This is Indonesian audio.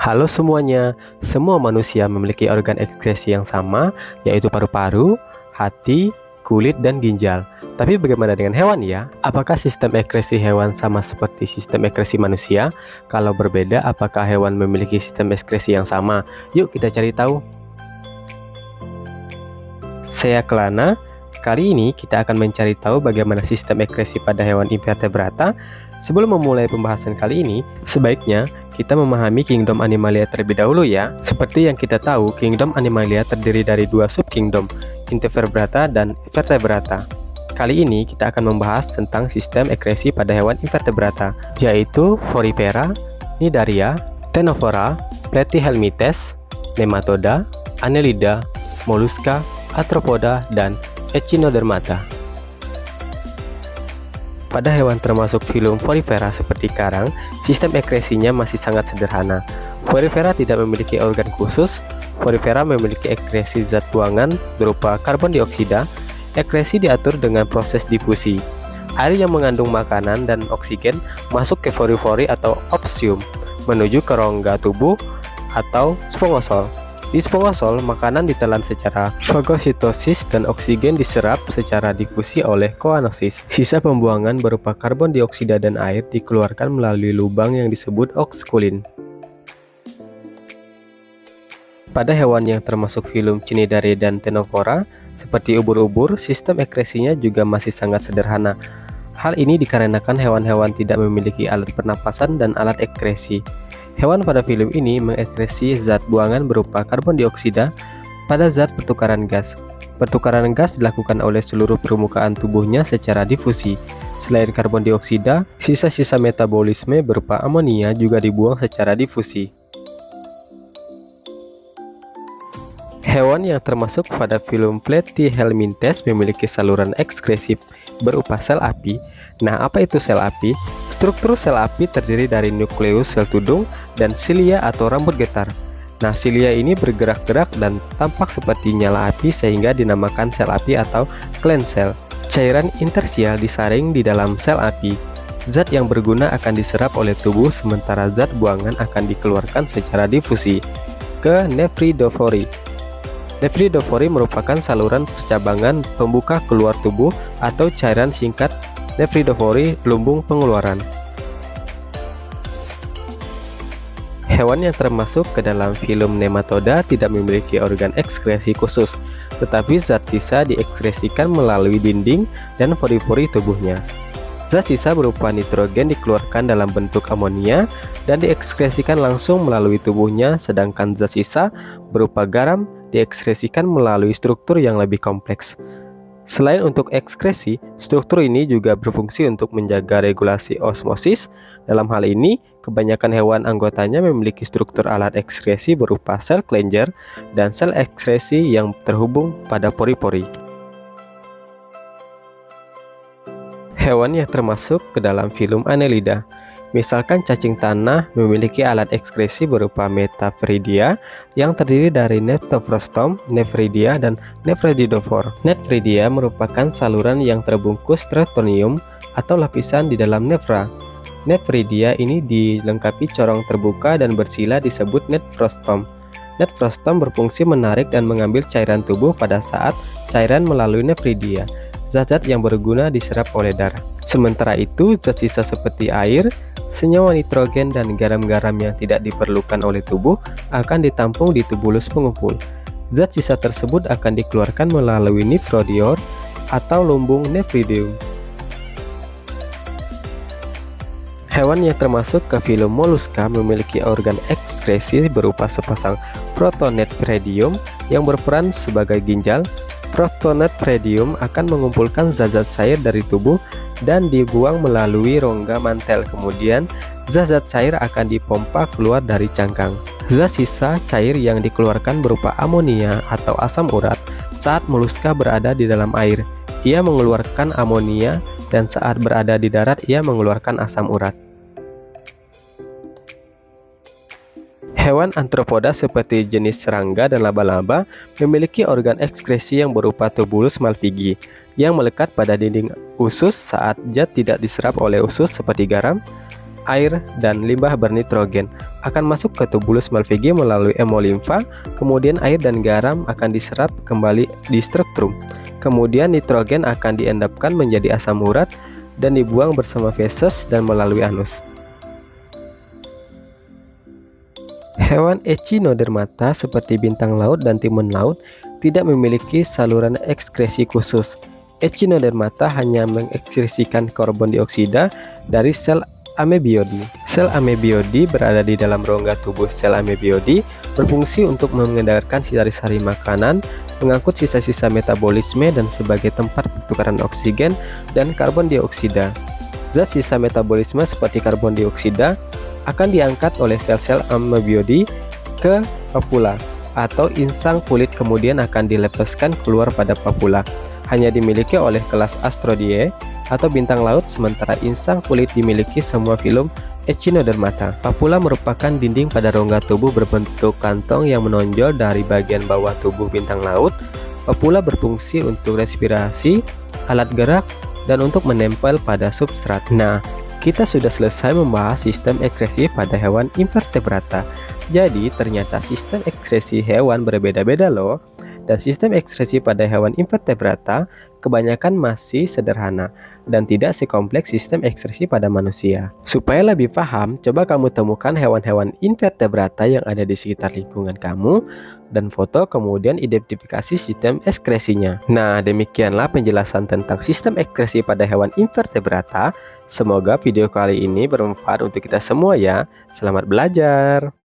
Halo semuanya, semua manusia memiliki organ ekskresi yang sama, yaitu paru-paru, hati, kulit, dan ginjal. Tapi bagaimana dengan hewan ya? Apakah sistem ekskresi hewan sama seperti sistem ekskresi manusia? Kalau berbeda, apakah hewan memiliki sistem ekskresi yang sama? Yuk kita cari tahu. Saya Kelana. Kali ini kita akan mencari tahu bagaimana sistem ekskresi pada hewan invertebrata. Sebelum memulai pembahasan kali ini, sebaiknya kita memahami kingdom Animalia terlebih dahulu ya. Seperti yang kita tahu, kingdom Animalia terdiri dari dua subkingdom, Invertebrata dan Vertebrata. Kali ini kita akan membahas tentang sistem ekskresi pada hewan invertebrata, yaitu Porifera, Cnidaria, Ctenophora, Platyhelminthes, Nematoda, Annelida, Mollusca, Arthropoda, dan Echinodermata. Pada hewan termasuk filum Porifera seperti karang, sistem ekskresinya masih sangat sederhana. Porifera tidak memiliki organ khusus. Porifera memiliki ekskresi zat buangan berupa karbon dioksida. Ekskresi diatur dengan proses difusi. Air yang mengandung makanan dan oksigen masuk ke poriferi atau opsium, menuju ke rongga tubuh atau spongosol. Di spongosol, makanan ditelan secara fagositosis dan oksigen diserap secara difusi oleh koanosis. Sisa pembuangan berupa karbon dioksida dan air dikeluarkan melalui lubang yang disebut oxculin. Pada hewan yang termasuk filum Cnidaria dan Ctenophora, seperti ubur-ubur, sistem ekskresinya juga masih sangat sederhana. Hal ini dikarenakan hewan-hewan tidak memiliki alat pernapasan dan alat ekskresi. Hewan pada film ini mengekskresi zat buangan berupa karbon dioksida pada zat pertukaran gas. Pertukaran gas dilakukan oleh seluruh permukaan tubuhnya secara difusi. Selain karbon dioksida, sisa-sisa metabolisme berupa amonia juga dibuang secara difusi. Hewan yang termasuk pada film Platyhelminthes memiliki saluran ekskresif berupa sel api. Nah, apa itu sel api? Struktur sel api terdiri dari nukleus sel tudung dan silia atau rambut getar. Nah, silia ini bergerak-gerak dan tampak seperti nyala api sehingga dinamakan sel api atau gland cell. Cairan intersial disaring di dalam sel api. Zat yang berguna akan diserap oleh tubuh sementara zat buangan akan dikeluarkan secara difusi ke nephridophory. Nephridophory merupakan saluran percabangan pembuka keluar tubuh atau cairan singkat nephridophory lumbung pengeluaran. Hewan yang termasuk ke dalam filum Nematoda tidak memiliki organ ekskresi khusus, tetapi zat sisa diekskresikan melalui dinding dan pori-pori tubuhnya. Zat sisa berupa nitrogen dikeluarkan dalam bentuk amonia dan diekskresikan langsung melalui tubuhnya, sedangkan zat sisa berupa garam diekskresikan melalui struktur yang lebih kompleks. Selain untuk ekskresi, struktur ini juga berfungsi untuk menjaga regulasi osmosis. Dalam hal ini, kebanyakan hewan anggotanya memiliki struktur alat ekskresi berupa sel Klenger dan sel ekskresi yang terhubung pada pori-pori. Hewan yang termasuk ke dalam filum Annelida, misalkan cacing tanah, memiliki alat ekskresi berupa Metaphridia yang terdiri dari Nephrostomes, Nephridia, dan Nephridophore. Nephridia merupakan saluran yang terbungkus tritonium atau lapisan di dalam nefra. Nephridia ini dilengkapi corong terbuka dan bersila disebut Nephrostome. Nephrostome berfungsi menarik dan mengambil cairan tubuh pada saat cairan melalui Nephridia. Zat-zat yang berguna diserap oleh darah. Sementara itu, zat sisa seperti air, senyawa nitrogen, dan garam-garam yang tidak diperlukan oleh tubuh akan ditampung di tubulus pengumpul. Zat sisa tersebut akan dikeluarkan melalui nefrodior atau lumbung nephridium. Hewan yang termasuk ke filum Mollusca memiliki organ ekskresi berupa sepasang protonephridium yang berperan sebagai ginjal. Protonephridium akan mengumpulkan zat-zat cair dari tubuh dan dibuang melalui rongga mantel. Kemudian, zat-zat cair akan dipompa keluar dari cangkang. Zat sisa cair yang dikeluarkan berupa amonia atau asam urat. Saat Mollusca berada di dalam air, ia mengeluarkan amonia, dan saat berada di darat, ia mengeluarkan asam urat. Hewan arthropoda seperti jenis serangga dan laba-laba memiliki organ ekskresi yang berupa tubulus malpighi yang melekat pada dinding usus saat zat tidak diserap oleh usus seperti garam. air, dan limbah bernitrogen akan masuk ke tubulus Malpighi melalui hemolimfa, kemudian air dan garam akan diserap kembali di struktrum. Kemudian nitrogen akan diendapkan menjadi asam urat dan dibuang bersama feses dan melalui anus. Hewan echinodermata seperti bintang laut dan timun laut tidak memiliki saluran ekskresi khusus. Echinodermata hanya mengekskresikan karbon dioksida dari sel amebiodi. Sel amebiodi berada di dalam rongga tubuh. Sel amebiodi berfungsi untuk mengedarkan sari-sari makanan, mengangkut sisa-sisa metabolisme, dan sebagai tempat pertukaran oksigen dan karbon dioksida. Zat sisa metabolisme seperti karbon dioksida akan diangkat oleh sel-sel amebiodi ke papula atau insang kulit, kemudian akan dilepaskan keluar pada papula. Hanya dimiliki oleh kelas Astrodidae atau bintang laut, sementara insang kulit dimiliki semua filum Echinodermata. Papula merupakan dinding pada rongga tubuh berbentuk kantong yang menonjol dari bagian bawah tubuh bintang laut. Papula berfungsi untuk respirasi, alat gerak, dan untuk menempel pada substrat. Nah, kita sudah selesai membahas sistem ekskresi pada hewan invertebrata. Jadi, ternyata sistem ekskresi hewan berbeda-beda loh. Dan sistem ekskresi pada hewan invertebrata kebanyakan masih sederhana dan tidak sekompleks sistem ekskresi pada manusia. Supaya lebih paham, coba kamu temukan hewan-hewan invertebrata yang ada di sekitar lingkungan kamu dan foto, kemudian identifikasi sistem ekskresinya. Nah, demikianlah penjelasan tentang sistem ekskresi pada hewan invertebrata. Semoga video kali ini bermanfaat untuk kita semua ya. Selamat belajar.